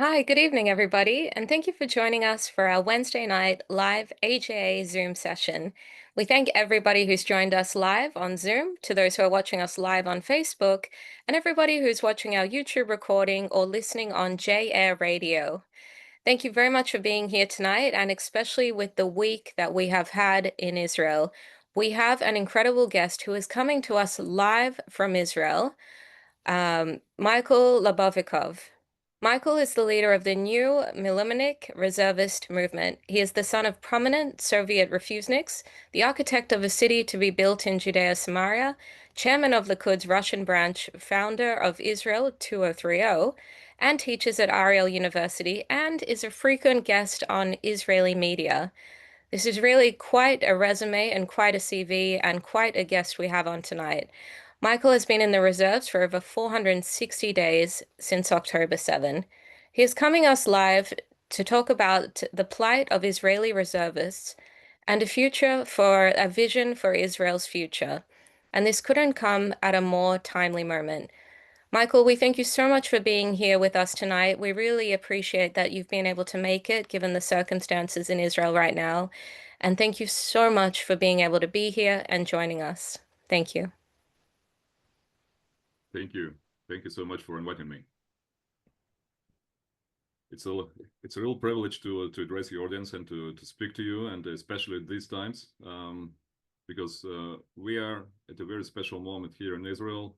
Hi, good evening, everybody, and thank you for joining us for our Wednesday night live AJA Zoom session. We thank everybody who's joined us live on Zoom, to those who are watching us live on Facebook, and everybody who's watching our YouTube recording or listening on J-Air Radio. Thank you very much for being here tonight, and especially with the week that we have had in Israel. We have an incredible guest who is coming to us live from Israel. Michael Lobovikov. Michael is the leader of the new Miluimnik Reservist movement. He is the son of prominent Soviet Refuseniks, the architect of a city to be built in Judea, Samaria, chairman of Likud's Russian branch, founder of Israel 2030, and teaches at Ariel University, and is a frequent guest on Israeli media. This is really quite a resume and quite a CV and quite a guest we have on tonight. Michael has been in the reserves for over 460 days since October 7. He is coming us live to talk about the plight of Israeli reservists and a vision for Israel's future. And this couldn't come at a more timely moment. Michael, we thank you so much for being here with us tonight. We really appreciate that you've been able to make it given the circumstances in Israel right now. And thank you so much for being able to be here and joining us. Thank you. Thank you. Thank you so much for inviting me. It's a real privilege to address your audience and to speak to you, and especially at these times, because we are at a very special moment here in Israel.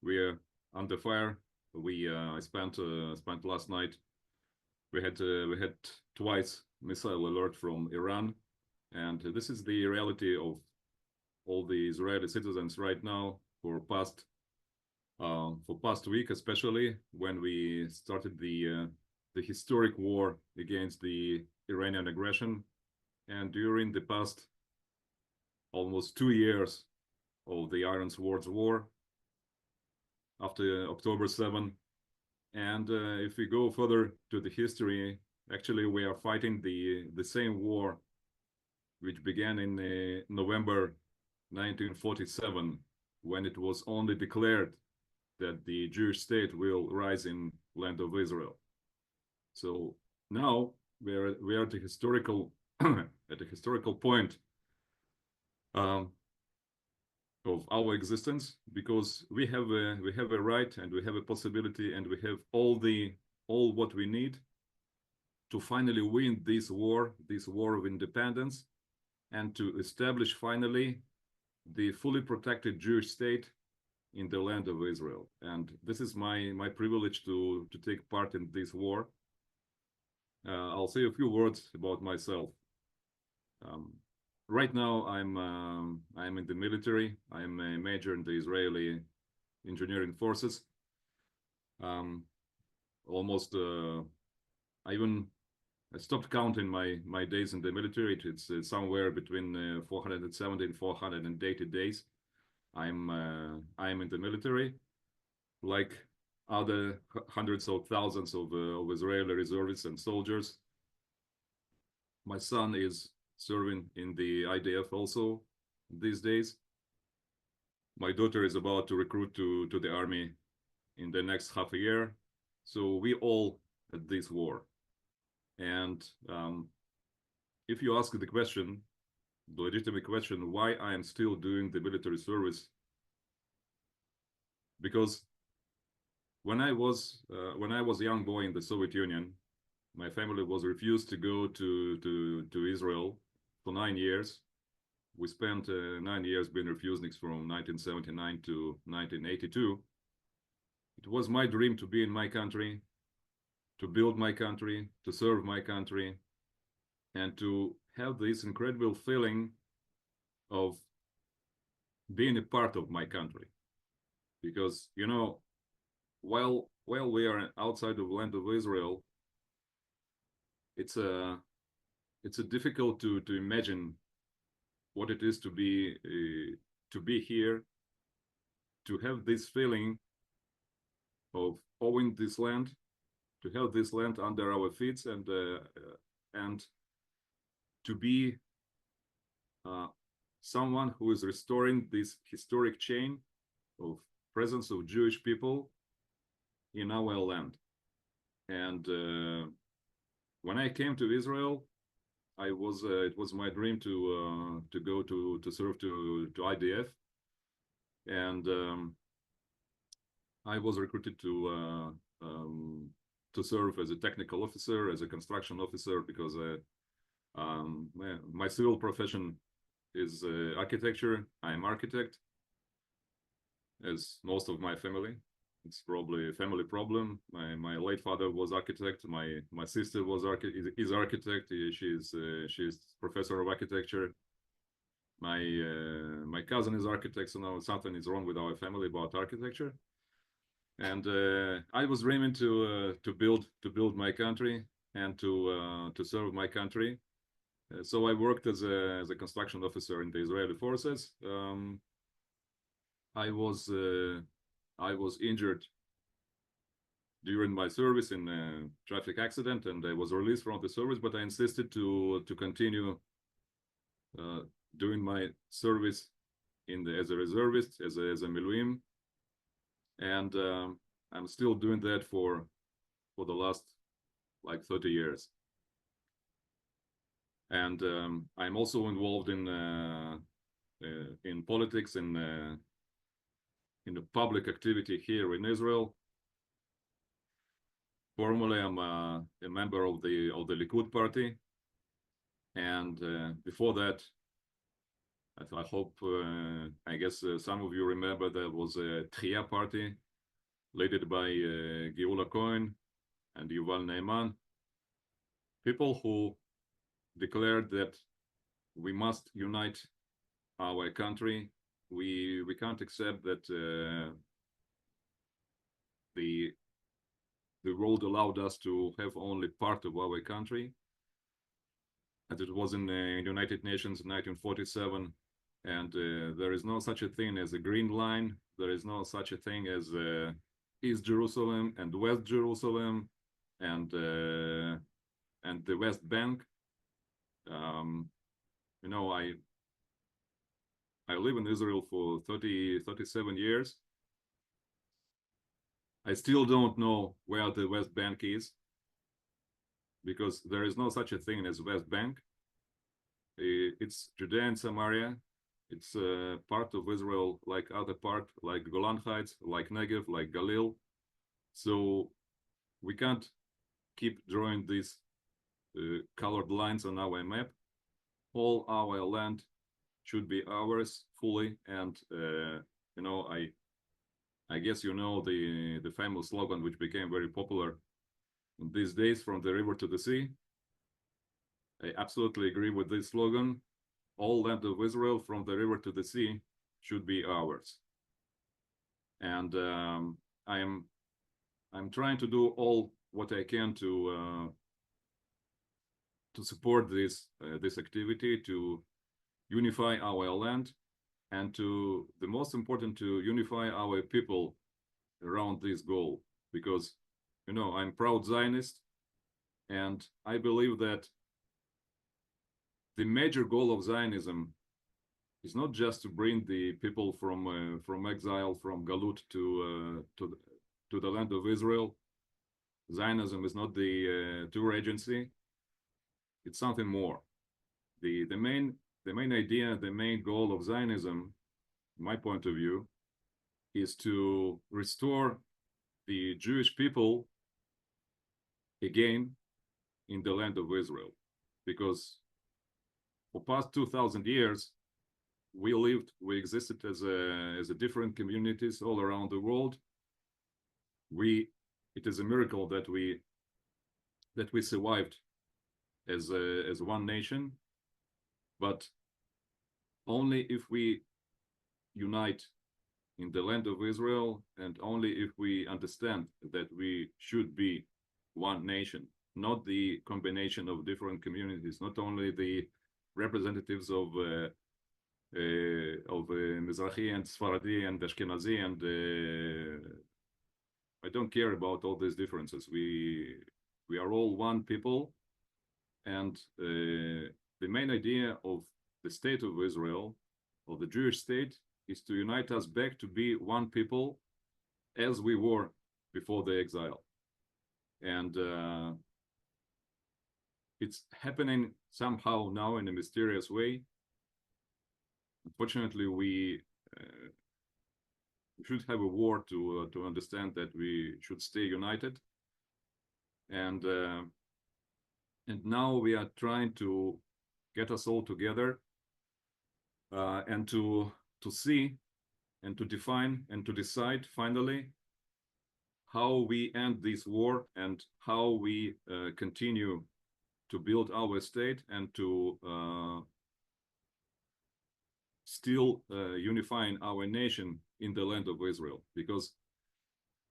We are under fire. I spent last night. We had twice missile alert from Iran, and this is the reality of all the Israeli citizens right now for past week, especially when we started the historic war against the Iranian aggression, and during the past almost 2 years of the Iron Swords War after October 7. And if we go further to the history, actually we are fighting the same war which began in November 1947, when it was only declared that the Jewish state will rise in land of Israel. So now we are at the historical at a historical point of our existence, because we have a right, and we have a possibility, and we have all what we need to finally win this war of independence, and to establish finally the fully protected Jewish state in the land of Israel. And this is my privilege to take part in this war. I'll say a few words about myself. Right now, I'm in the military. I'm a major in the Israeli engineering forces. Almost, I stopped counting my days in the military. It's somewhere between 470 and 480 days. I'm in the military, like other hundreds of thousands of Israeli reservists and soldiers. My son is serving in the IDF also these days. My daughter is about to recruit to the army in the next half a year. So we all at this war. And if you ask the legitimate question, why I am still doing the military service, because when I was a young boy in the Soviet Union, my family was refused to go to Israel for 9 years. We spent 9 years being Refuseniks from 1979 to 1982. It was my dream to be in my country, to build my country, to serve my country, and to have this incredible feeling of being a part of my country. Because, you know, while we are outside of the land of Israel, it's difficult to imagine what it is to be here, to have this feeling of owning this land, to have this land under our feet, and to be someone who is restoring this historic chain of presence of Jewish people in our land. And when I came to Israel, it was my dream to go to serve to IDF, and I was recruited to serve as a technical officer, as a construction officer, because my civil profession is architecture. I'm architect, as most of my family. It's probably a family problem. My late father was architect. My sister was is architect. She's professor of architecture. My cousin is architect. So now something is wrong with our family about architecture. And I was dreaming to build my country and to serve my country. So I worked as a construction officer in the Israeli forces. I was injured during my service in a traffic accident, and I was released from the service. But I insisted to continue doing my service as a reservist, as a Miluim, and I'm still doing that for the last like 30 years. And I'm also involved in politics, in the public activity here in Israel. Formally, I'm a member of the Likud party, and before that, I hope I guess some of you remember there was a Tchia party, led by Geula Cohen and Yuval Neiman, people who declared that we must unite our country. We can't accept that the world allowed us to have only part of our country, as it was in the United Nations in 1947. And there is no such a thing as a green line. There is no such a thing as East Jerusalem and West Jerusalem and the West Bank. You know, I live in Israel for 37 years. I still don't know where the West Bank is, because there is no such a thing as West Bank. It's Judea and Samaria. It's part of Israel, like other part, like Golan Heights, like Negev, like Galil. So we can't keep drawing these colored lines on our map. All our land should be ours fully. And you know, I guess you know the famous slogan which became very popular these days, from the river to the sea. I absolutely agree with this slogan. All land of Israel, from the river to the sea, should be ours. And I'm trying to do all what I can to support this activity, to unify our land, and the most important, to unify our people around this goal. Because, you know, I'm proud Zionist, and I believe that the major goal of Zionism is not just to bring the people from exile, from Galut to the land of Israel. Zionism is not the tour agency. It's something more. The main idea, the main goal of Zionism, my point of view, is to restore the Jewish people again in the land of Israel. Because for past 2,000 years, we existed as a different communities all around the world. It is a miracle that we survived as one nation, but only if we unite in the land of Israel, and only if we understand that we should be one nation, not the combination of different communities, not only the representatives of Mizrahi and Sfaradi and Ashkenazi, and I don't care about all these differences. We are all one people, and the main idea of the state of Israel, of the Jewish state, is to unite us back to be one people, as we were before the exile. and it's happening somehow now in a mysterious way. Unfortunately, we should have a war to understand that we should stay united, and now we are trying to get us all together and to see and to define and to decide finally how we end this war and how we continue to build our state and to still unifying our nation in the land of Israel. Because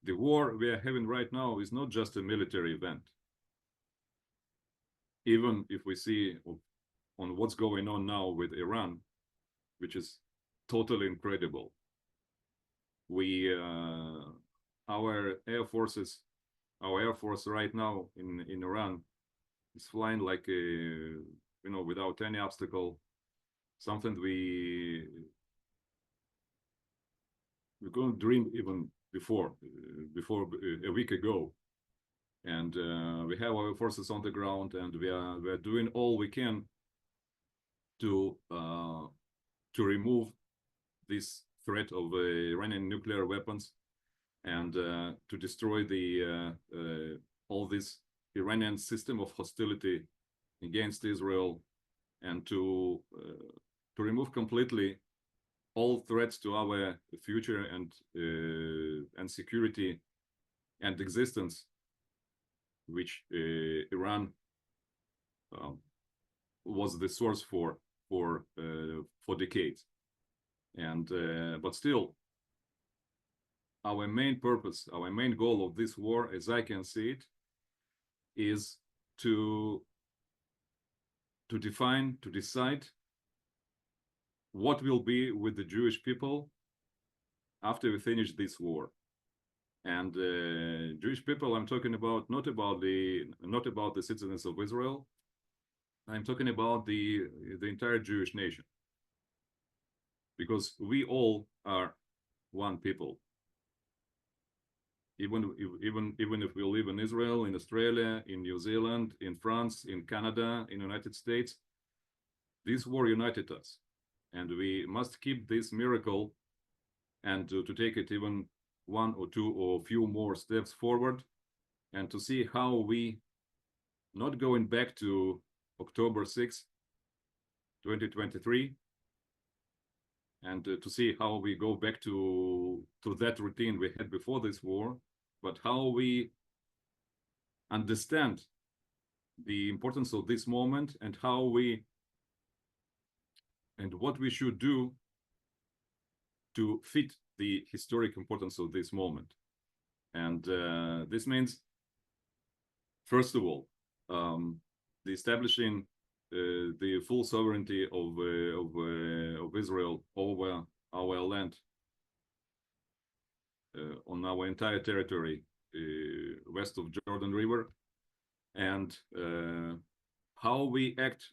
the war we are having right now is not just a military event. Even if we see on what's going on now with Iran, which is totally incredible. Our air force right now in Iran is flying like without any obstacle, something we couldn't dream even before a week ago. And we have our forces on the ground, and we are doing all we can to remove this threat of Iranian nuclear weapons and to destroy the all this Iranian system of hostility against Israel, and to remove completely all threats to our future and security and existence, which Iran was the source for decades. And but still, our main purpose, our main goal of this war, as I can see it, is to define, to decide what will be with the Jewish people after we finish this war. And Jewish people, I'm talking about not about the citizens of Israel. I'm talking about the entire Jewish nation, because we all are one people. Even if we live in Israel, in Australia, in New Zealand, in France, in Canada, in the United States, this war united us, and we must keep this miracle and to take it even one or two or few more steps forward, and to see how we, not going back to October 6th, 2023, and to see how we go back to that routine we had before this war, but how we understand the importance of this moment and what we should do to fit the historic importance of this moment. And this means, first of all, the establishing the full sovereignty of Israel over our land, on our entire territory west of Jordan River, and how we act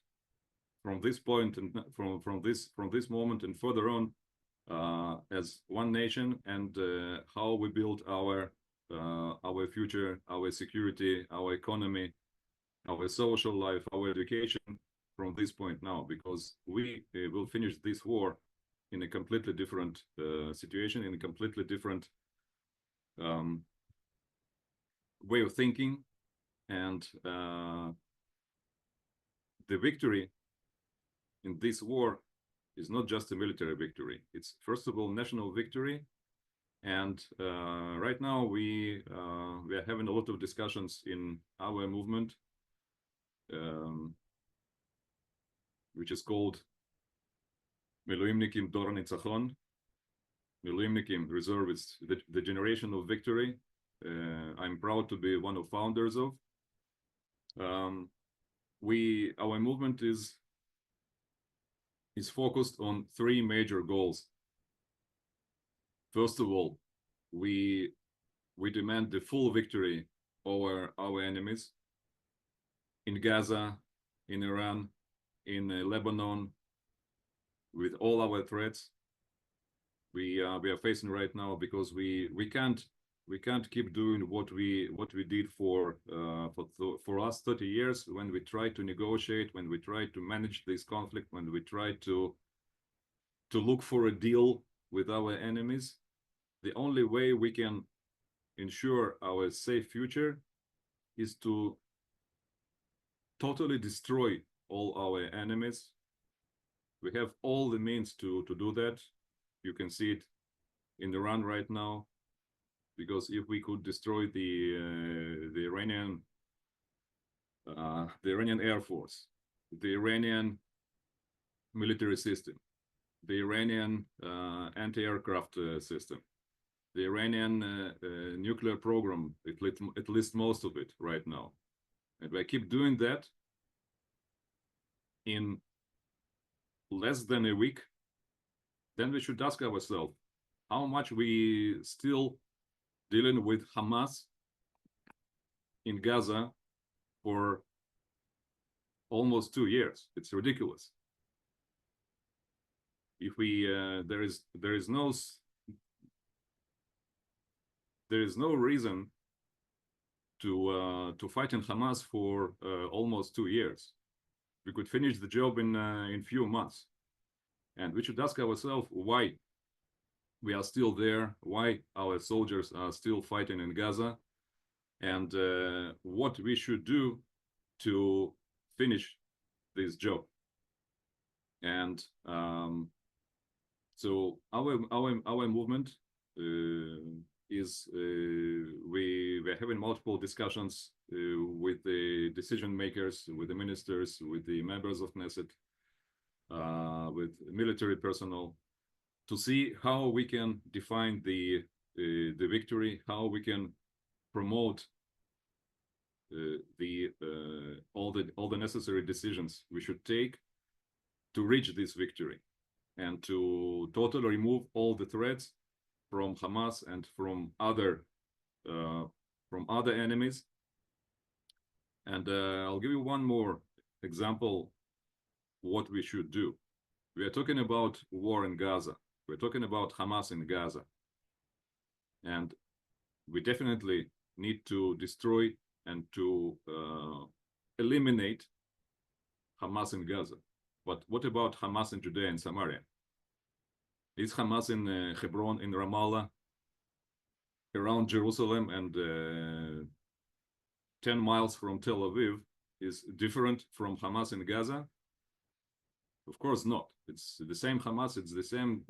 from this point and from this moment and further on as one nation, and how we build our future, our security, our economy, our social life, our education from this point now, because we will finish this war in a completely different situation, in a completely different way of thinking. And the victory in this war is not just a military victory. It's first of all national victory. And right now we are having a lot of discussions in our movement, which is called Miluimnikim Dor Nitzachon, Miluimnikim Reservists, the generation of victory. I'm proud to be one of founders of. Our movement is focused on three major goals. First of all, we demand the full victory over our enemies in Gaza, in Iran, in Lebanon, with all our threats we are facing right now, because we can't We can't keep doing what we did for us 30 years, when we try to negotiate, when we try to manage this conflict, when we try to look for a deal with our enemies. The only way we can ensure our safe future is to totally destroy all our enemies. We have all the means to do that. You can see it in Iran right now, because if we could destroy the Iranian Air Force, the Iranian military system, the Iranian anti-aircraft system, the Iranian nuclear program, at least most of it right now, and we keep doing that, in less than a week, then we should ask ourselves how much we still dealing with Hamas in Gaza for almost 2 years. It's ridiculous. If we there is no reason to fight in Hamas for almost 2 years. We could finish the job in few months, and we should ask ourselves why we are still there, why our soldiers are still fighting in Gaza, and what we should do to finish this job. And so our movement is we're having multiple discussions with the decision makers, with the ministers, with the members of Knesset, with military personnel, to see how we can define the victory, how we can promote all the necessary decisions we should take to reach this victory, and to totally remove all the threats from Hamas and from other enemies. And I'll give you one more example what we should do. We are talking about war in Gaza. We're talking about Hamas in Gaza. And we definitely need to destroy and to eliminate Hamas in Gaza. But what about Hamas in Judea and Samaria? Is Hamas in Hebron, in Ramallah, around Jerusalem, and 10 miles from Tel Aviv is different from Hamas in Gaza? Of course not. It's the same Hamas. It's the same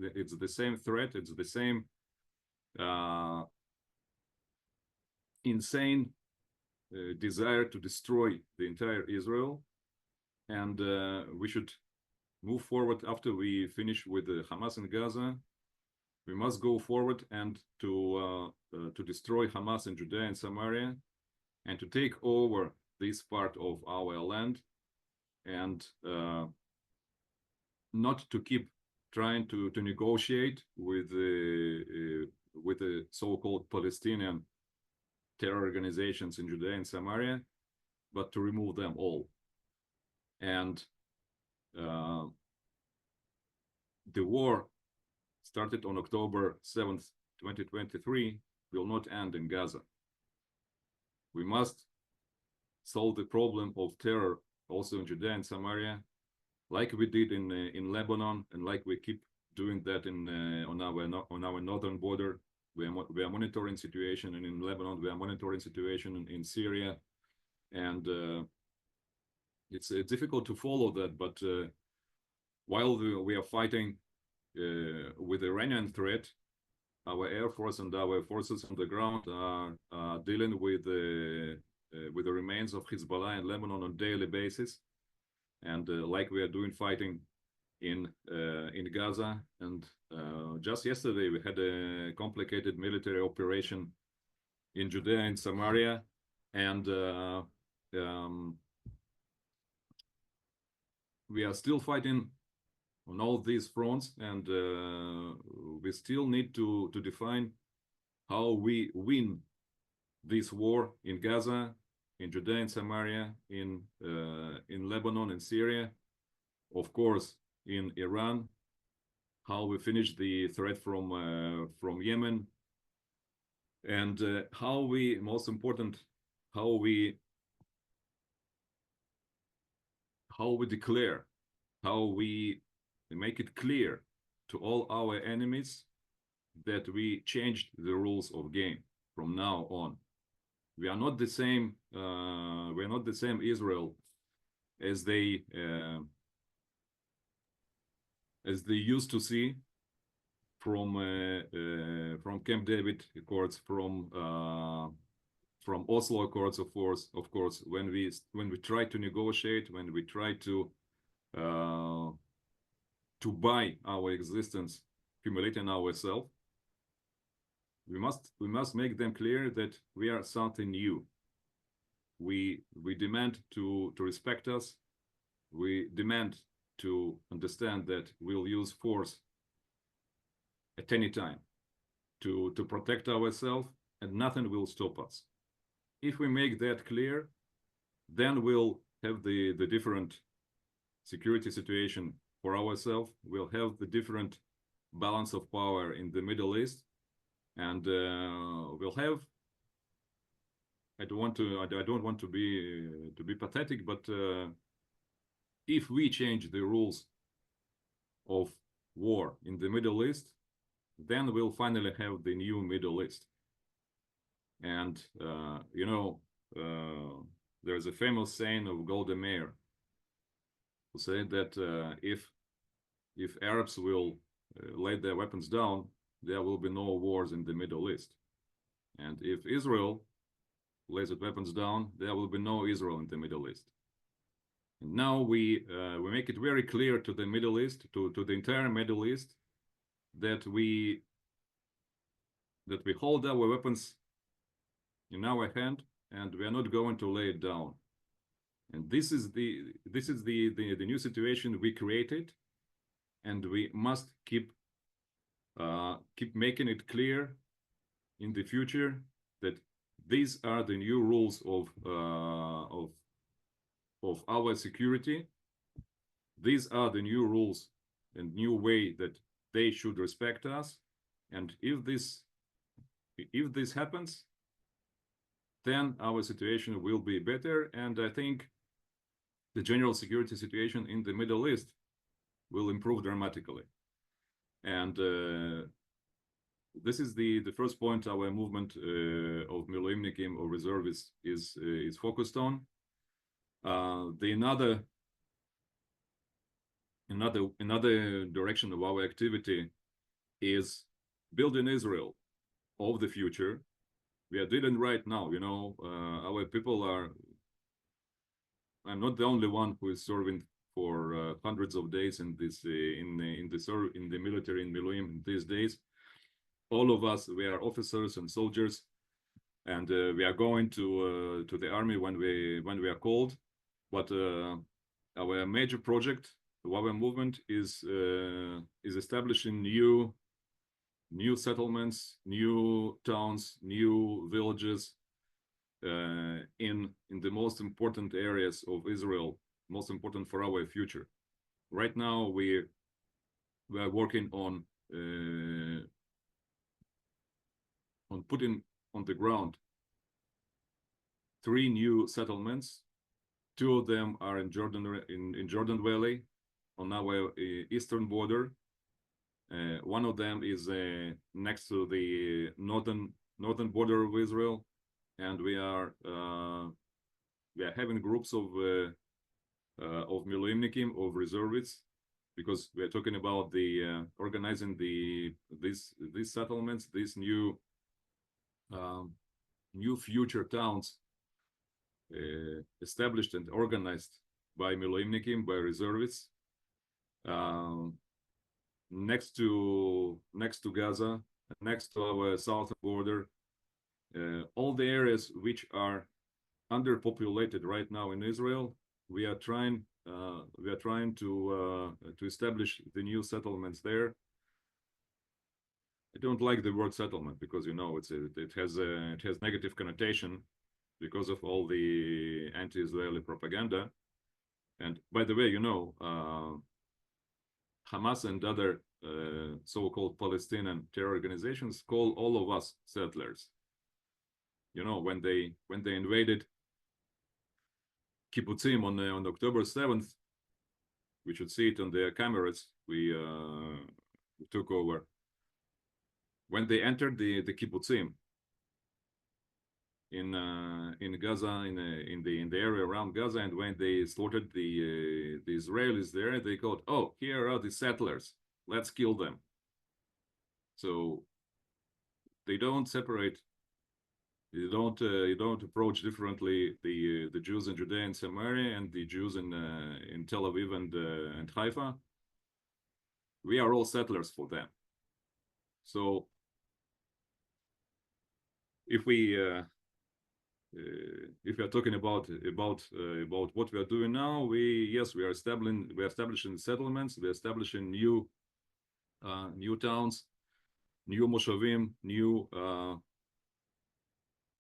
threat. It's the same insane desire to destroy the entire Israel. And we should move forward after we finish with the Hamas in Gaza. We must go forward and to destroy Hamas in Judea and Samaria, and to take over this part of our land, and not to keep trying to negotiate with the so-called Palestinian terror organizations in Judea and Samaria, but to remove them all. And the war started on October 7th, 2023, will not end in Gaza. We must solve the problem of terror also in Judea and Samaria, like we did in Lebanon, and like we keep doing that on our northern border. We are monitoring situation, and in Lebanon we are monitoring situation in Syria, and it's difficult to follow that. But while we are fighting with the Iranian threat, our air force and our forces on the ground are dealing with the remains of Hezbollah in Lebanon on a daily basis, and like we are doing fighting in Gaza. And just yesterday we had a complicated military operation in Judea and Samaria, and we are still fighting on all these fronts, and we still need to define how we win this war in Gaza, in Judea and Samaria, in Lebanon and Syria, of course in Iran, how we finish the threat from Yemen, And how we, most important, how we declare, how we make it clear to all our enemies that we changed the rules of game from now on. We are not the same. We are not the same Israel as they used to see from Camp David Accords, from Oslo Accords, of course, when we try to negotiate, when we try to buy our existence, humiliating ourselves, we must make them clear that we are something new. We demand to respect us. We demand to understand that we'll use force at any time to protect ourselves, and nothing will stop us. If we make that clear, then we'll have the different security situation for ourselves. We'll have the different balance of power in the Middle East, and we'll have. I don't want to be pathetic, but if we change the rules of war in the Middle East, then we'll finally have the new Middle East. And there's a famous saying of Golda Meir, who said that if Arabs will lay their weapons down, there will be no wars in the Middle East. And if Israel lays its weapons down, there will be no Israel in the Middle East. And now we make it very clear to the Middle East, to the entire Middle East, that we hold our weapons in our hand, and we are not going to lay it down. And this is the new situation we created, and we must keep making it clear in the future that these are the new rules of our security. These are the new rules and new way that they should respect us. And if this happens, then our situation will be better. And I think the general security situation in the Middle East will improve dramatically. And this is the first point our movement of Miluimnikim or reservists is focused on. Another direction of our activity is building Israel of the future. We are doing right now. Our people are. I'm not the only one who is serving for hundreds of days in this in the military in Miluim these days. All of us, we are officers and soldiers, and we are going to the army when we are called. But our major project, our movement, is establishing new settlements, new towns, new villages in the most important areas of Israel, most important for our future. Right now, we are working on putting on the ground 3 new settlements. 2 of them are in Jordan Valley, on our eastern border. One of them is next to the northern border of Israel, and we are having groups of Miluimnikim, of reservists, because we are talking about the organizing these settlements, these new future towns established and organized by Miluimnikim, by reservists, next to Gaza, next to our southern border, all the areas which are underpopulated right now in Israel. We are trying to establish the new settlements there. I don't like the word settlement because it has negative connotation because of all the anti-Israeli propaganda. And by the way, Hamas and other so-called Palestinian terror organizations call all of us settlers. you know, when they invaded kibbutzim on October 7th, we should see it on their cameras. We took over when they entered the kibbutzim in Gaza, in the area around Gaza, and when they slaughtered the Israelis there, they called, "Oh, here are the settlers. Let's kill them." So they don't separate. You don't approach differently the Jews in Judea and Samaria and the Jews in Tel Aviv and Haifa. We are all settlers for them. So if we are talking about what we are doing now, we are establishing settlements, we are establishing new towns, new moshavim,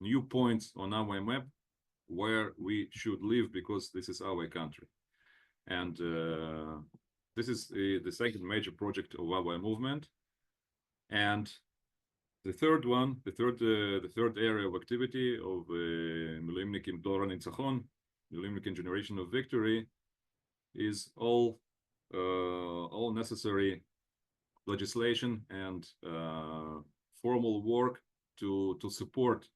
new points on our map where we should live, because this is our country. And this is the second major project of our movement. And the third area of activity of Miluimnikim Dor HaNitzachon, Miluimnikim Generation of Victory, is all necessary legislation and formal work to support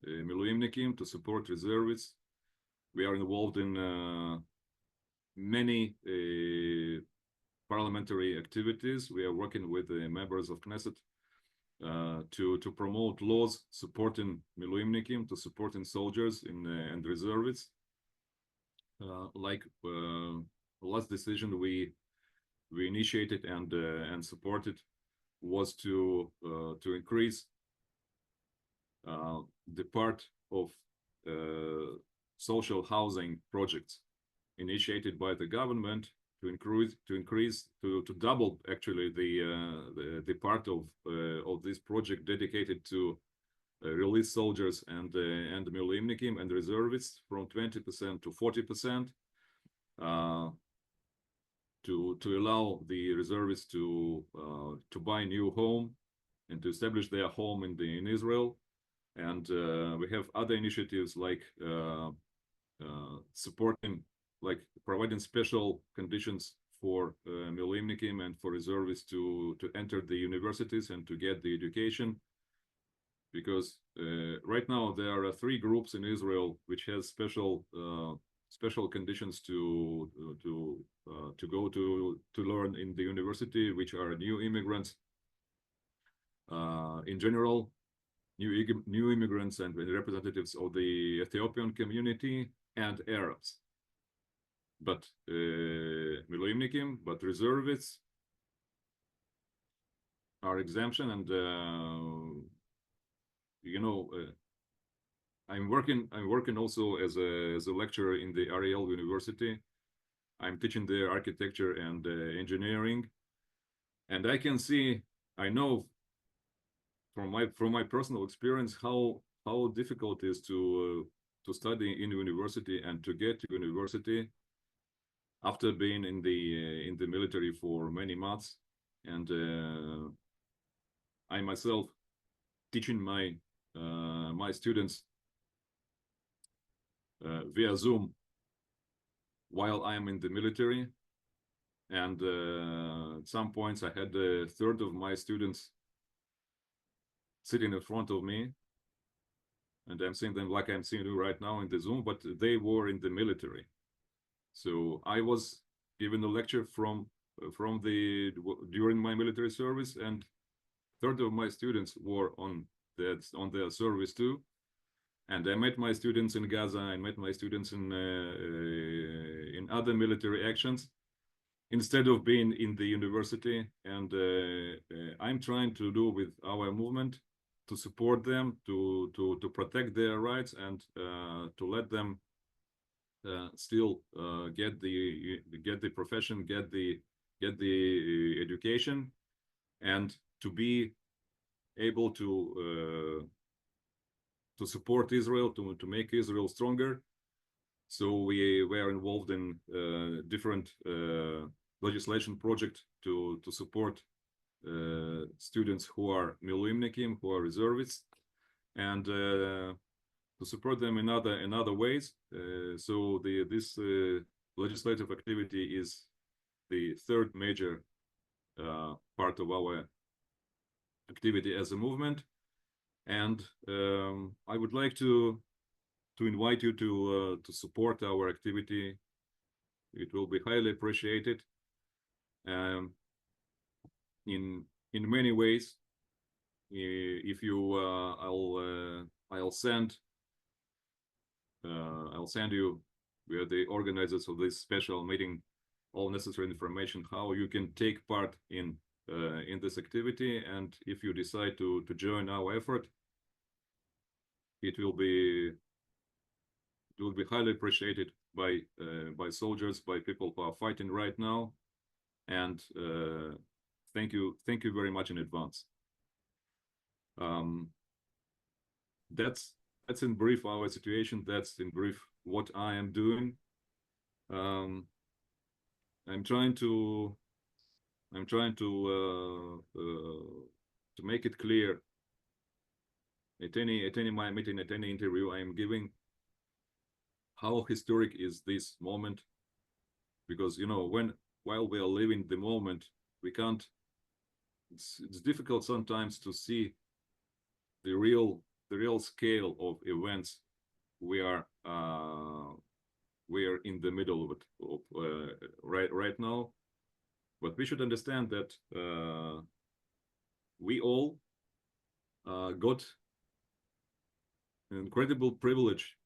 Miluimnikim, to support reservists. We are involved in many parliamentary activities. We are working with the members of Knesset to promote laws supporting Miluimnikim, to supporting soldiers and reservists. Like last decision we initiated and supported was to increase the part of social housing projects initiated by the government to double actually the part of this project dedicated to release soldiers and Miluimnikim and reservists from 20% to 40%, to allow the reservists to buy a new home and to establish their home in Israel. And we have other initiatives like supporting, like providing special conditions for Miluimnikim and for reservists to enter the universities and to get the education. Because right now there are 3 groups in Israel which has special conditions to go to learn in the university, which are new immigrants in general, new immigrants and representatives of the Ethiopian community, and Arabs. But Miluimnikim, but reservists are exemption. And I'm working also as a lecturer in the Ariel University. I'm teaching there architecture and engineering, and I know from my personal experience how difficult it is to study in university and to get to university after being in the military for many months. And I myself teaching my students via Zoom while I am in the military. And at some points I had a third of my students sitting in front of me, and I'm seeing them like I'm seeing you right now in the Zoom, but they were in the military. So I was given a lecture during my military service, and third of my students were on their service too. And I met my students in Gaza, I met my students in other military actions, instead of being in the university. And I'm trying to do with our movement to support them, to protect their rights, and to let them still get the profession, get the education, and to be able to support Israel, to make Israel stronger. So we were involved in different legislation project to support students who are Miluimnikim, who are reservists. and to support them in other ways. So this legislative activity is the third major part of our activity as a movement, and I would like to invite you to support our activity. It will be highly appreciated in many ways. If you, I'll send you, we are the organizers of this special meeting, all necessary information how you can take part in this activity, and if you decide to join our effort, it will be highly appreciated by soldiers, by people who are fighting right now, and thank you very much in advance. That's in brief our situation. That's in brief what I am doing. I'm trying to make it clear at any my meeting, at any interview I am giving, how historic is this moment, because while we are living the moment, we can't. It's difficult sometimes to see the real scale of events we are in the middle of it right now. But we should understand that we all got an incredible privilege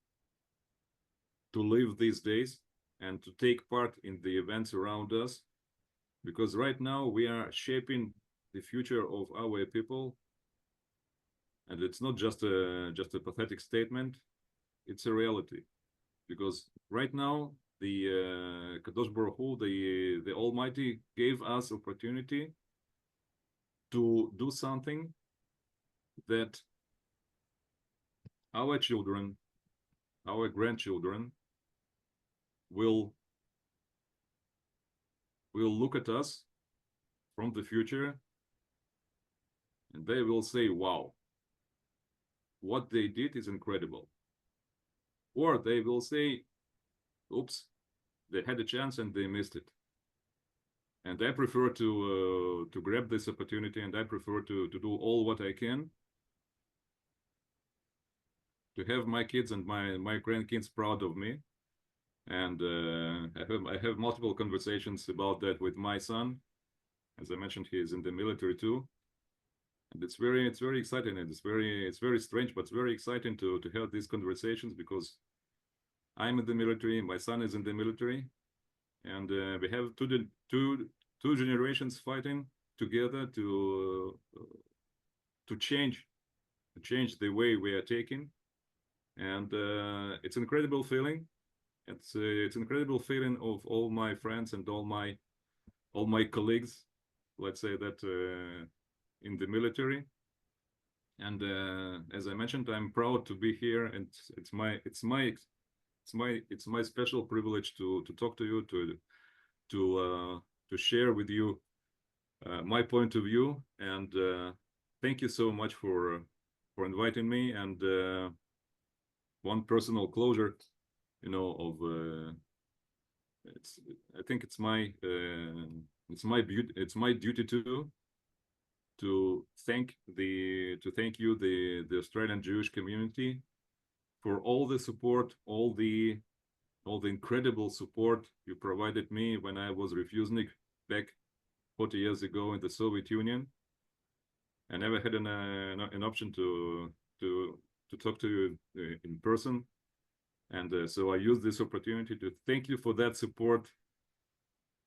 to live these days and to take part in the events around us, because right now we are shaping the future of our people, and it's not just a pathetic statement; it's a reality. Because right now the Kadosh Baruch Hu, the Almighty, gave us opportunity to do something that our children, our grandchildren will look at us from the future, and they will say, wow, what they did is incredible. Or they will say, oops, they had a chance and they missed it. And I prefer to grab this opportunity, and I prefer to do all what I can to have my kids and my grandkids proud of me. And I have multiple conversations about that with my son. As I mentioned, he is in the military too, and it's very exciting, and it's very strange, but it's very exciting to have these conversations, because I'm in the military, my son is in the military, and we have two generations fighting together to change the way we are taking, and it's an incredible feeling. It's an incredible feeling of all my friends and all my colleagues, let's say that, in the military. And as I mentioned, I'm proud to be here, and it's my special privilege to talk to you, to share with you my point of view. And thank you so much for inviting me. And one personal closure, of I think it's my duty to thank you, the Australian Jewish community, for all the support, all the incredible support you provided me when I was Refusenik back 40 years ago in the Soviet Union. I never had an option to talk to you in person, and so I use this opportunity to thank you for that support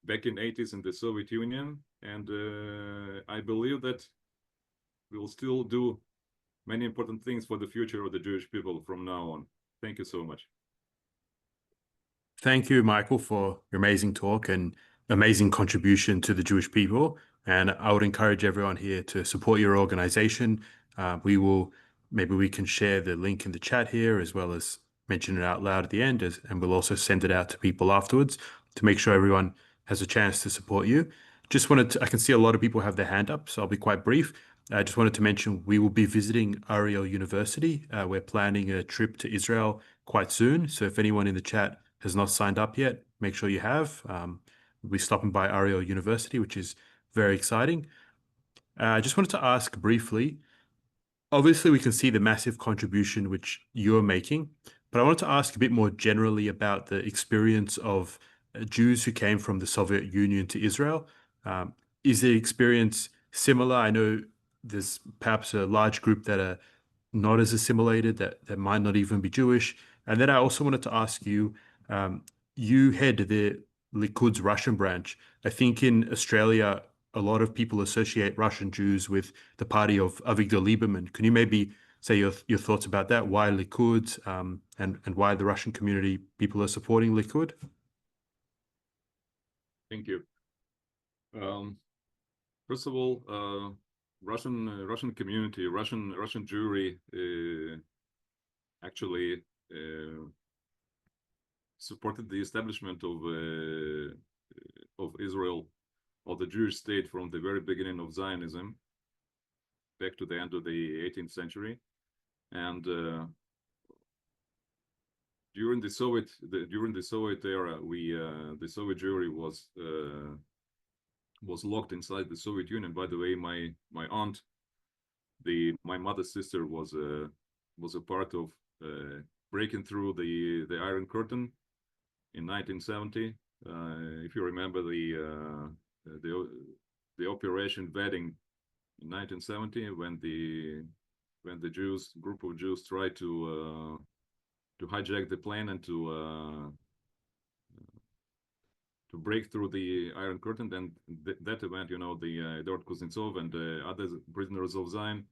back in 80s in the Soviet Union. And I believe that we will still do many important things for the future of the Jewish people from now on. Thank you so much. Thank you, Michael, for your amazing talk and amazing contribution to the Jewish people. And I would encourage everyone here to support your organization. Maybe we can share the link in the chat here, as well as mention it out loud at the end, and we'll also send it out to people afterwards to make sure everyone has a chance to support you. I can see a lot of people have their hand up, so I'll be quite brief. I just wanted to mention we will be visiting Ariel University. We're planning a trip to Israel quite soon. So if anyone in the chat has not signed up yet, make sure you have. We'll be stopping by Ariel University, which is very exciting. I just wanted to ask briefly, obviously we can see the massive contribution which you're making, but I wanted to ask a bit more generally about the experience of Jews who came from the Soviet Union to Israel. Is the experience similar? I know there's perhaps a large group that are not as assimilated, that might not even be Jewish. And then I also wanted to ask you, you head the Likud's Russian branch. I think in Australia, a lot of people associate Russian Jews with the party of Avigdor Lieberman. Can you maybe say your thoughts about that? Why Likud, and why the Russian community people are supporting Likud? Thank you. First of all, Russian community, Russian Jewry actually supported the establishment of Israel, of the Jewish state, from the very beginning of Zionism back to the end of the 18th century. And during the Soviet era, the Soviet Jewry was locked inside the Soviet Union. By the way, my aunt, my mother's sister, was a part of breaking through the Iron Curtain in 1970. If you remember the Operation Vetting in 1970, when the group of Jews tried to hijack the plane and to break through the Iron Curtain. Then that event, the Eduard Kuznetsov and other prisoners of Zion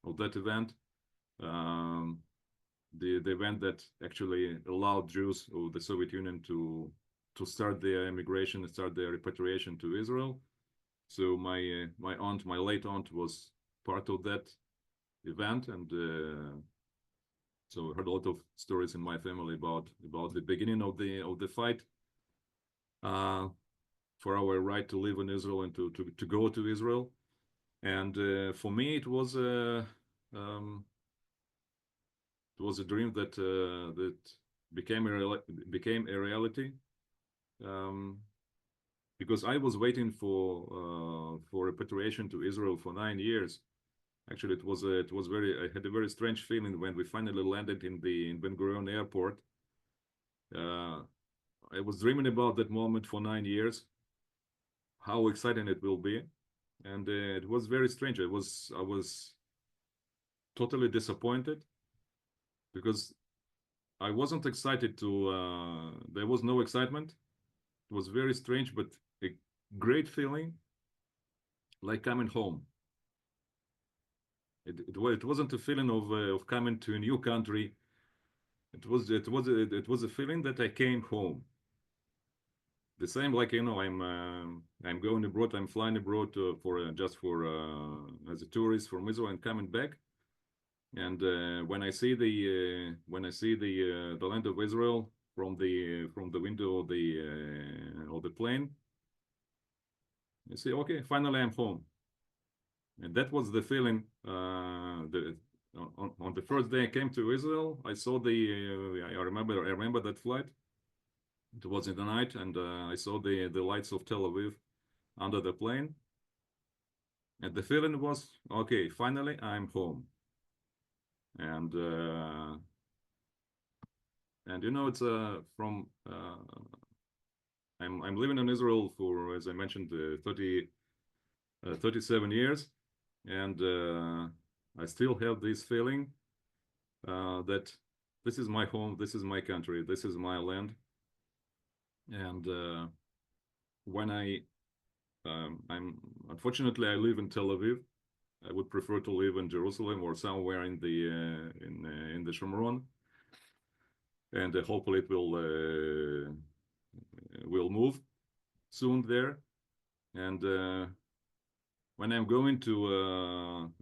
of that event, the event that actually allowed Jews of the Soviet Union to start their immigration and start their repatriation to Israel. So my late aunt, was part of that event, and so I heard a lot of stories in my family about the beginning of the fight for our right to live in Israel and to go to Israel. And for me, it was a dream that became a reality, because I was waiting for repatriation to Israel for 9 years. Actually, I had a very strange feeling when we finally landed in Ben Gurion airport. I was dreaming about that moment for 9 years, how exciting it will be, and it was very strange. I was totally disappointed, because I wasn't excited there was no excitement. It was very strange, but a great feeling, like coming home. It wasn't a feeling of coming to a new country. It was a feeling that I came home. The same, like, I'm going abroad, I'm flying abroad just as a tourist from Israel and coming back. And when I see the land of Israel from the window of the plane, I say, okay, finally I'm home. And that was the feeling. On the first day I came to Israel, I saw I remember that flight. It was in the night, and I saw the lights of Tel Aviv under the plane. And the feeling was, okay, finally I'm home. And it's from I'm living in Israel for, as I mentioned, 37 years, and I still have this feeling that this is my home, this is my country, this is my land. And when unfortunately I live in Tel Aviv. I would prefer to live in Jerusalem or somewhere in the Shomron, and hopefully it will move soon there. And when I'm going to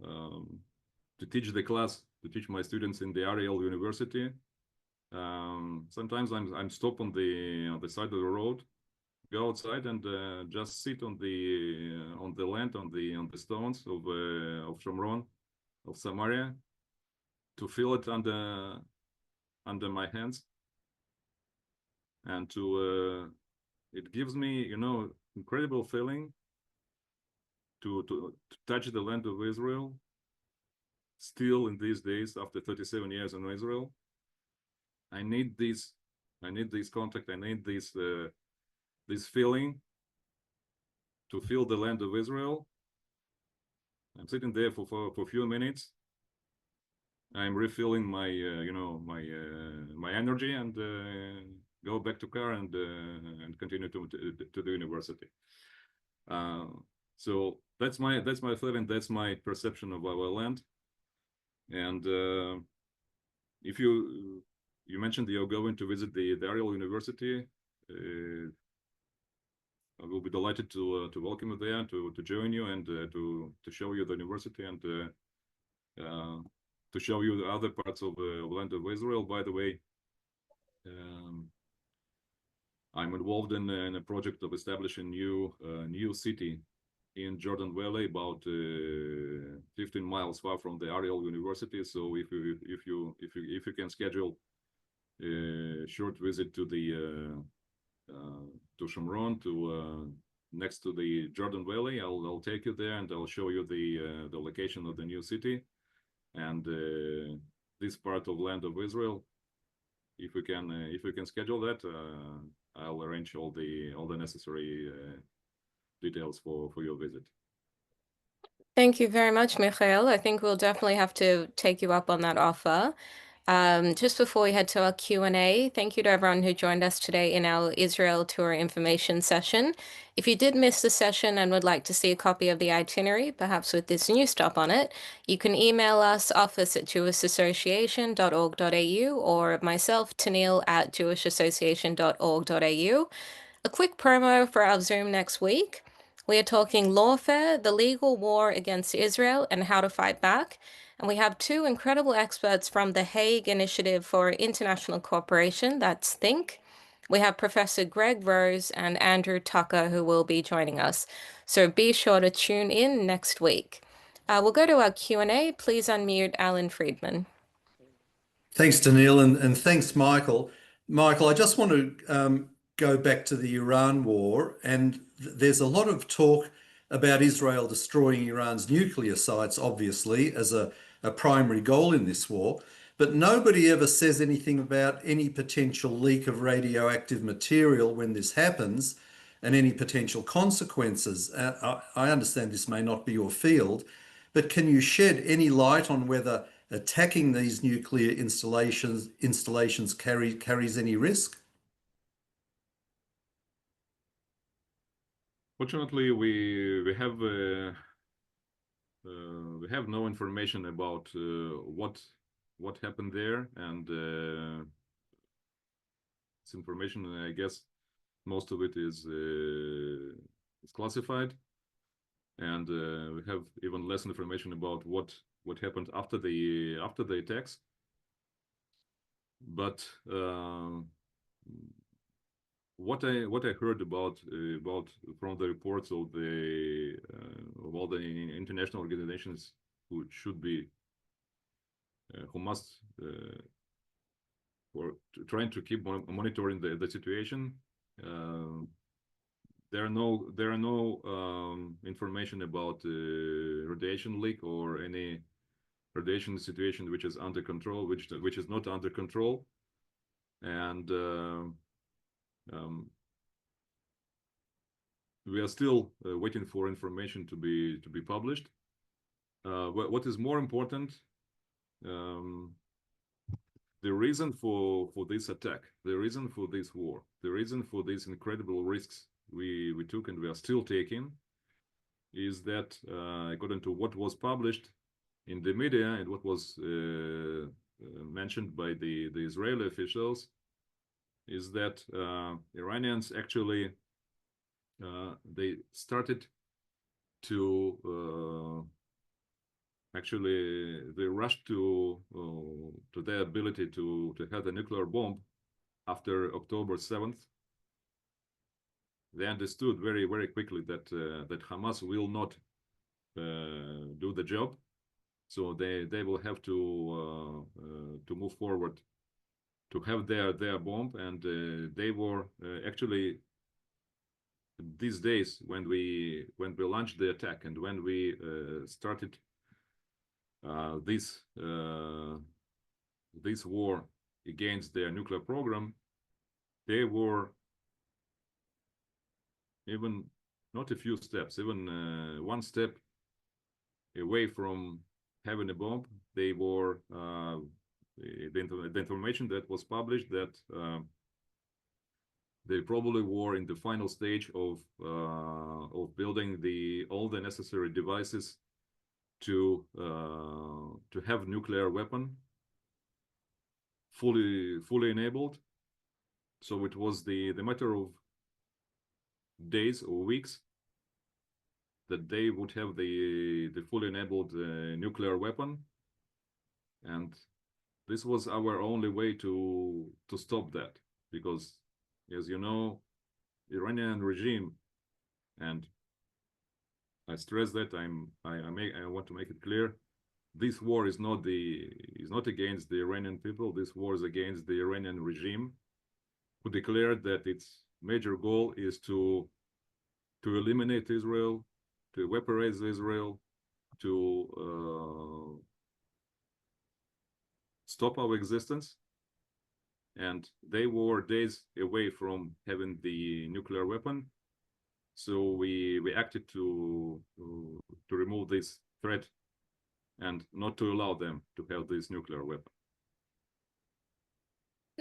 teach the class, to teach my students in the Ariel University, sometimes I'm stopped on the side of the road, go outside and just sit on the land, on the stones of Shomron, of Samaria, to feel it under my hands, and to it gives me, incredible feeling to touch the land of Israel. Still in these days, after 37 years in Israel, I need this contact. I need this feeling to feel the land of Israel. I'm sitting there for a few minutes. I'm refilling my my energy, and go back to car and continue to the university. So that's my feeling. That's my perception of our land. And if you mentioned you're going to visit the Ariel University, I will be delighted to welcome you there, to join you, and to show you the university, and to show you the other parts of the land of Israel. By the way, I'm involved in a project of establishing new city in Jordan Valley, about 15 miles far from the Ariel University. So if you can schedule a short visit to Shomron, to next to the Jordan Valley, I'll take you there, and I'll show you the location of the new city, and this part of land of Israel. If we can schedule that, I'll arrange all the necessary details for your visit. Thank you very much, Michael. I think we'll definitely have to take you up on that offer. Just before we head to our Q&A, thank you to everyone who joined us today in our Israel tour information session. If you did miss the session and would like to see a copy of the itinerary, perhaps with this new stop on it, you can email us, office@jewishassociation.org.au, or myself, Tanil, at jewishassociation.org.au. A quick promo for our Zoom next week. We are talking lawfare, the legal war against Israel, and how to fight back. And we have two incredible experts from the Hague Initiative for International Cooperation, that's THINK. We have Professor Greg Rose and Andrew Tucker, who will be joining us. So be sure to tune in next week. We'll go to our Q&A. Please unmute Alan Friedman. Thanks, Daniil, and thanks, Michael. Michael, I just want to go back to the Iran war, and there's a lot of talk about Israel destroying Iran's nuclear sites, obviously, as a primary goal in this war. But nobody ever says anything about any potential leak of radioactive material when this happens, and any potential consequences. I understand this may not be your field, but can you shed any light on whether attacking these nuclear installations carries any risk? Fortunately, we have no information about what happened there, and this information, I guess, most of it is classified, and we have even less information about what happened after the attacks. But what I heard about from the reports of all the international organizations who must or trying to keep monitoring the situation, there are no information about radiation leak or any radiation situation which is under control, which is not under control, and we are still waiting for information to be published. What is more important, the reason for this attack, the reason for this war, the reason for these incredible risks we took and we are still taking, is that according to what was published in the media and what was mentioned by the Israeli officials, is that Iranians actually they started to they rushed to their ability to have a nuclear bomb after October 7th, they understood very, very quickly that that Hamas will not do the job, so they will have to move forward to have their bomb, and they were actually these days when we launched the attack and when we started this war against their nuclear program, they were even not a few steps, even one step away from having a bomb. They were the information that was published that they probably were in the final stage of building all the necessary devices to have nuclear weapon fully enabled. So it was the matter of days or weeks that they would have the fully enabled nuclear weapon, and this was our only way to stop that, because, as you know, Iranian regime, and I stress that I want to make it clear, this war is not against the Iranian people. This war is against the Iranian regime, who declared that its major goal is to eliminate Israel, to weaponize Israel, to stop our existence. And they were days away from having the nuclear weapon, so we acted to remove this threat and not to allow them to have this nuclear weapon.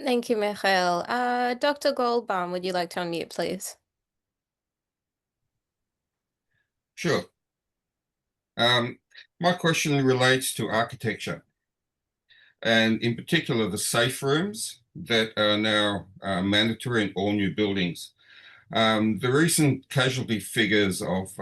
Thank you, Michael. Dr. Goldbaum, would you like to unmute, please? Sure. My question relates to architecture, and in particular the safe rooms that are now mandatory in all new buildings. The recent casualty figures of,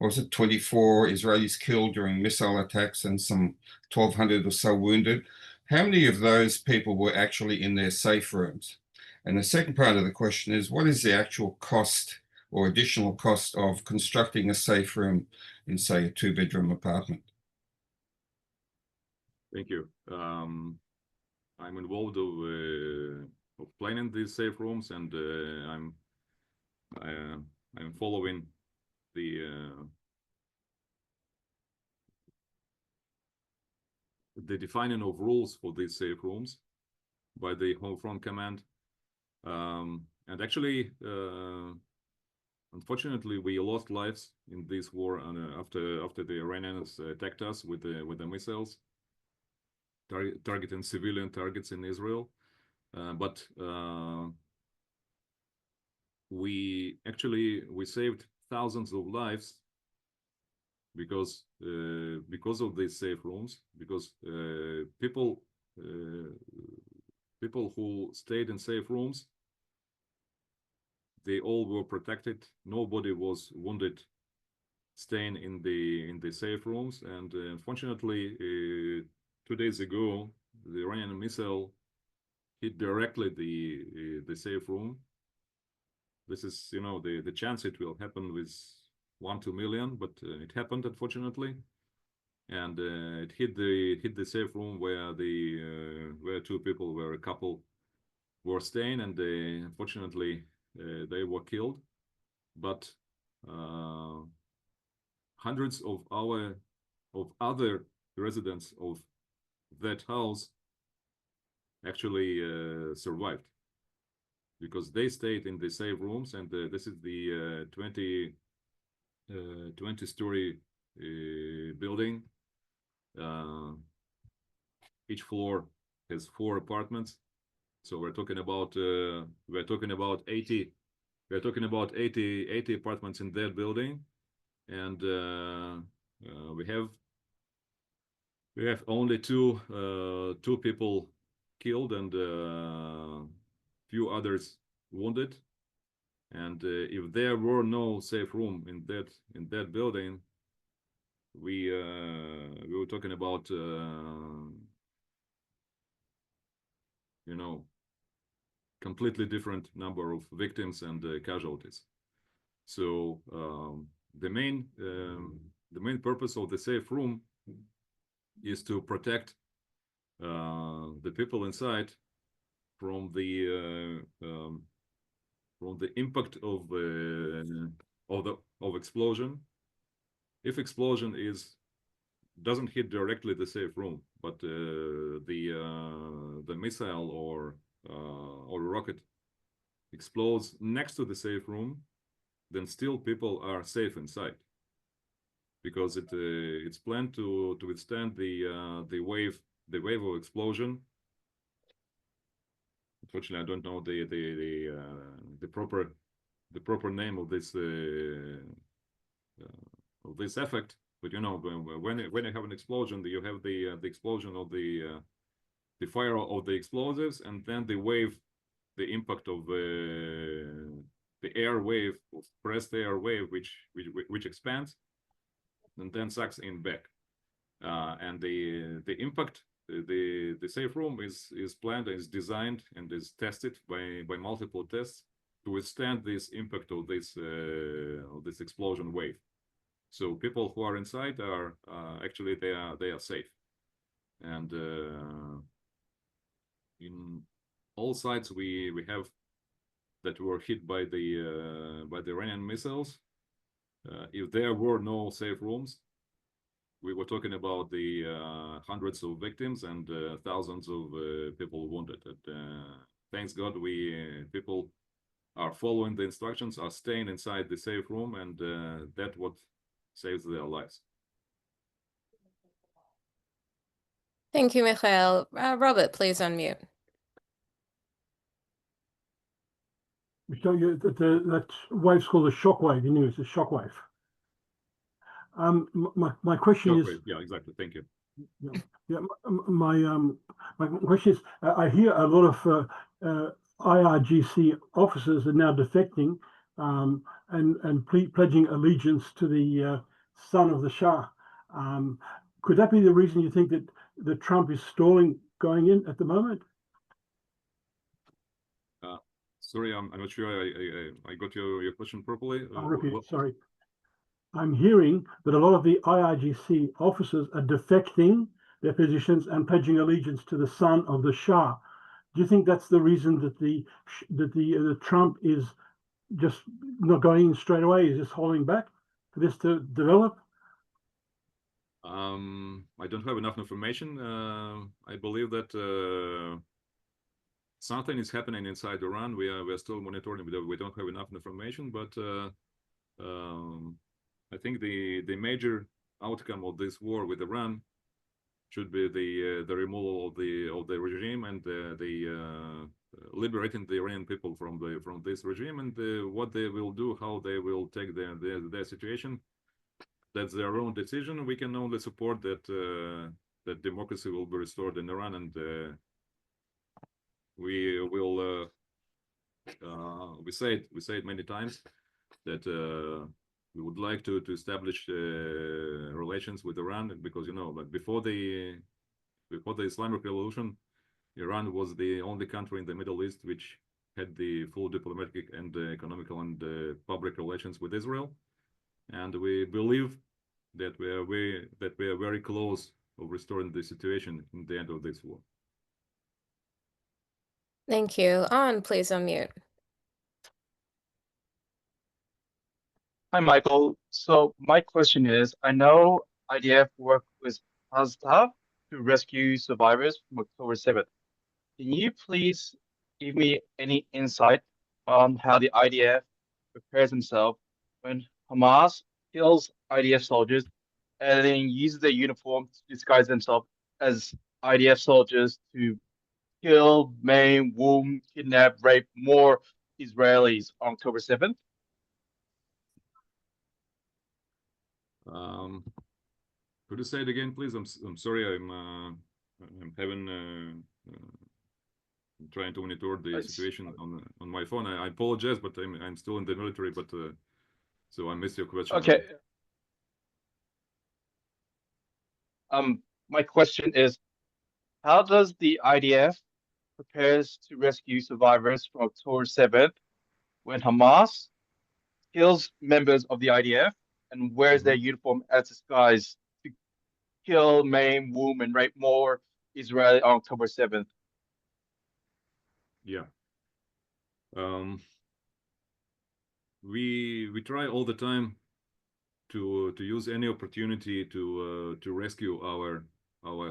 was it 24 Israelis killed during missile attacks and some 1,200 or so wounded? How many of those people were actually in their safe rooms? And the second part of the question is, what is the actual cost or additional cost of constructing a safe room in, say, a 2-bedroom apartment? Thank you. I'm involved of planning these safe rooms, and I'm following the defining of rules for these safe rooms by the Home Front Command. And actually, unfortunately, we lost lives in this war after the Iranians attacked us with the missiles, targeting civilian targets in Israel. But we saved thousands of lives because of these safe rooms, because people who stayed in safe rooms, they all were protected. Nobody was wounded staying in the safe rooms. And unfortunately, 2 days ago, the Iranian missile hit directly the safe room. This is, you know, the chance it will happen with 1 to 1 million, but it happened, unfortunately. And it hit the safe room where where a couple were staying, and unfortunately they were killed. But hundreds of other residents of that house actually survived, because they stayed in the safe rooms. And this is the 20-story building. Each floor has 4 apartments, so we're talking about 80 apartments in that building. And we have only two people killed and few others wounded. And if there were no safe room in that building, we were talking about completely different number of victims and casualties. So the main purpose of the safe room is to protect the people inside from the impact of explosion. If explosion doesn't hit directly the safe room, but the missile or rocket explodes next to the safe room, then still people are safe inside, because it's planned to withstand the wave of explosion. Unfortunately, I don't know the proper name of this effect. But you know, when you have an explosion, you have the explosion of the fire of the explosives, and then the wave, the impact of the air wave, compressed air wave, which expands and then sucks in back. And the impact, the safe room is planned, is designed, and is tested by multiple tests to withstand this impact of this explosion wave. So people who are inside are actually they are safe. And in all sites we have that were hit by the Iranian missiles, if there were no safe rooms, we were talking about the hundreds of victims and thousands of people wounded. Thanks God, people are following the instructions, are staying inside the safe room, and that's what saves their lives. Thank you, Michael. Robert, please unmute. So that wave's called a shockwave. You knew it's a shockwave. My question is, yeah, exactly. Thank you. Yeah, my question is, I hear a lot of IRGC officers are now defecting and pledging allegiance to the son of the Shah. Could that be the reason you think that Trump is stalling going in at the moment? Sorry, I'm not sure I got your question properly. I'll repeat, sorry. I'm hearing that a lot of the IRGC officers are defecting their positions and pledging allegiance to the son of the Shah. Do you think that's the reason that the Trump is just not going in straight away? Is just holding back for this to develop? I don't have enough information. I believe that something is happening inside Iran. We are still monitoring. We don't have enough information, but I think the major outcome of this war with Iran should be the removal of the regime and the liberating the Iranian people from this regime, and what they will do, how they will take their situation. That's their own decision. We can only support that that democracy will be restored in Iran, and we will. We say it many times that we would like to establish relations with Iran, because you know, like before the Islamic Revolution, Iran was the only country in the Middle East which had the full diplomatic and economical and public relations with Israel, and we believe that we are very close of restoring the situation in the end of this war. Thank you. On, please unmute. Hi, Michael. So my question is, I know IDF worked with Hazda to rescue survivors from October 7th. Can you please give me any insight on how the IDF prepares themselves when Hamas kills IDF soldiers and then uses their uniform to disguise themselves as IDF soldiers to kill, maim, wound, kidnap, rape more Israelis on October 7th? Could you say it again, please? I'm sorry. I'm having trying to monitor the situation on my phone. I apologize, but I'm still in the military. But so I missed your question. Okay. My question is, how does the IDF prepares to rescue survivors from October 7th when Hamas kills members of the IDF and wears their uniform as disguise to kill, maim, wound, and rape more Israeli on October 7th. Yeah. We try all the time to use any opportunity to rescue our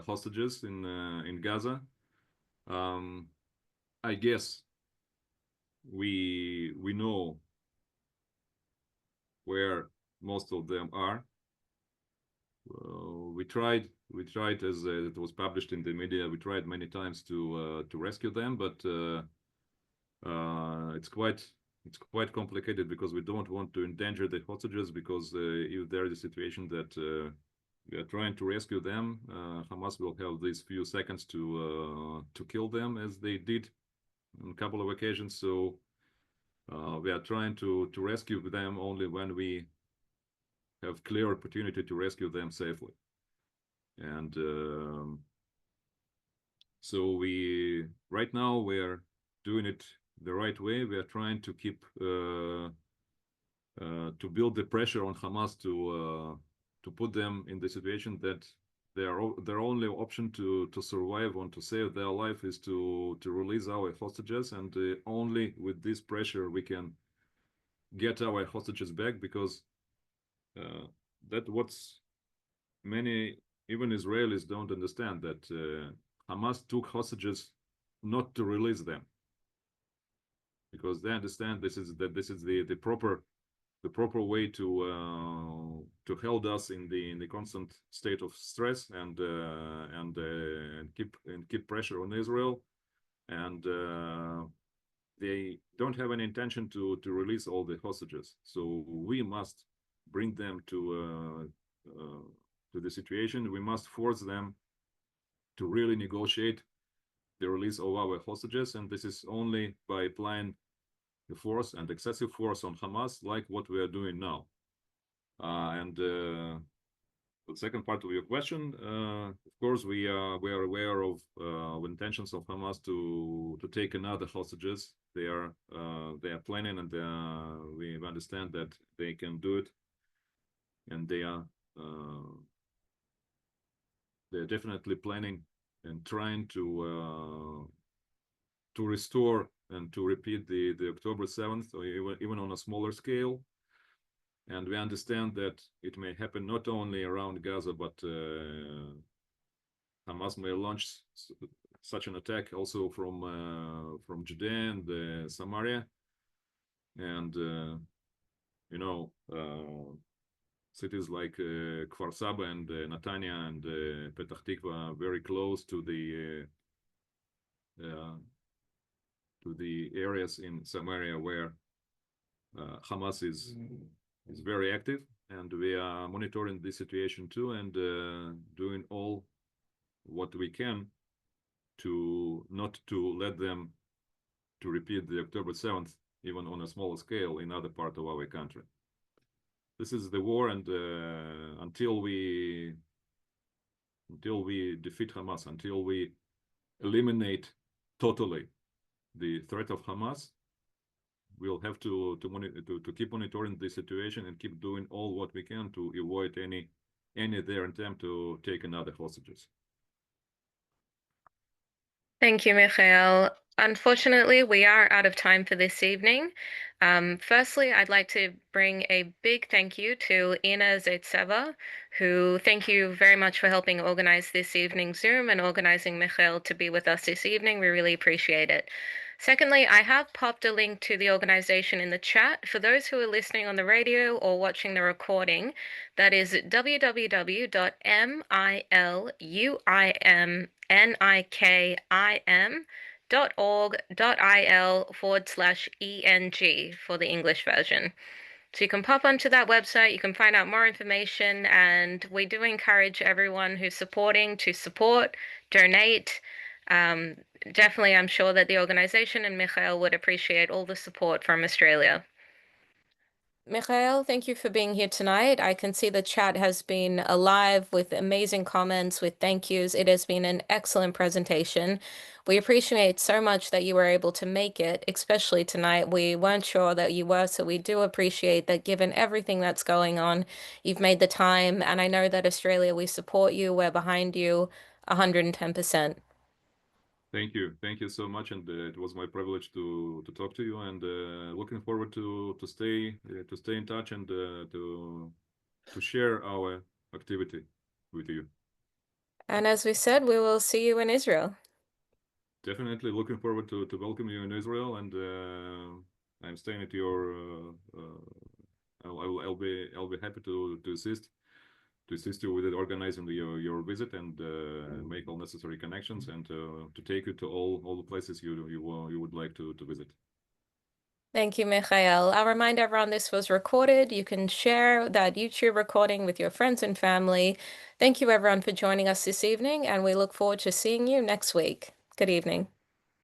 hostages in Gaza. I guess we know where most of them are. We tried as it was published in the media. We tried many times to rescue them, but it's quite complicated because we don't want to endanger the hostages, because if there is a situation that we are trying to rescue them, Hamas will have these few seconds to kill them, as they did on a couple of occasions. So we are trying to rescue them only when we have clear opportunity to rescue them safely. And so right now we're doing it the right way. We are trying to keep to build the pressure on Hamas to put them in the situation that their only option to survive and to save their life is to release our hostages, and only with this pressure we can get our hostages back, because that what's many even Israelis don't understand, that Hamas took hostages not to release them, because they understand this is the proper way to hold us in the constant state of stress and keep pressure on Israel, and they don't have any intention to release all the hostages. So we must bring them to the situation. We must force them to really negotiate the release of our hostages, and this is only by applying the force and excessive force on Hamas, like what we are doing now. And the second part of your question, of course, we are aware of intentions of Hamas to take another hostages. They are planning, and we understand that they can do it, and they're definitely planning and trying to restore and to repeat the October 7th, or even on a smaller scale. And we understand that it may happen not only around Gaza, but Hamas may launch such an attack also from Judea and Samaria, and cities like Kfar Saba and Netanya and Petah Tikva are very close to the areas in Samaria where Hamas is very active, and we are monitoring this situation too, and doing all what we can to not to let them to repeat the October 7th, even on a smaller scale in other part of our country. This is the war, and until we defeat Hamas, until we eliminate totally the threat of Hamas, we'll have to keep monitoring the situation and keep doing all what we can to avoid any their attempt to take another hostages. Thank you, Michael. Unfortunately, we are out of time for this evening. Firstly, I'd like to bring a big thank you to Ina Zaitseva, who thank you very much for helping organize this evening's Zoom and organizing Michael to be with us this evening. We really appreciate it. Secondly, I have popped a link to the organization in the chat. For those who are listening on the radio or watching the recording, that is www.miluimnik.org.il/ENG for the English version. So you can pop onto that website, you can find out more information, and we do encourage everyone who's supporting to support, donate. Definitely, I'm sure that the organization and Michael would appreciate all the support from Australia. Michael, thank you for being here tonight. I can see the chat has been alive with amazing comments, with thank yous. It has been an excellent presentation. We appreciate so much that you were able to make it, especially tonight. We weren't sure that you were, so we do appreciate that given everything that's going on, you've made the time. And I know that Australia, we support you. We're behind you 110%. Thank you so much, and it was my privilege to talk to you, and looking forward to stay in touch and to share our activity with you. And as we said, we will see you in Israel. Definitely looking forward to welcome you in Israel, and I'm staying at your. I'll be happy to assist you with organizing your visit and make all necessary connections and to take you to all the places you would like to visit. Thank you, Michael. I'll remind everyone this was recorded. You can share that YouTube recording with your friends and family. Thank you, everyone, for joining us this evening, and we look forward to seeing you next week. Good evening.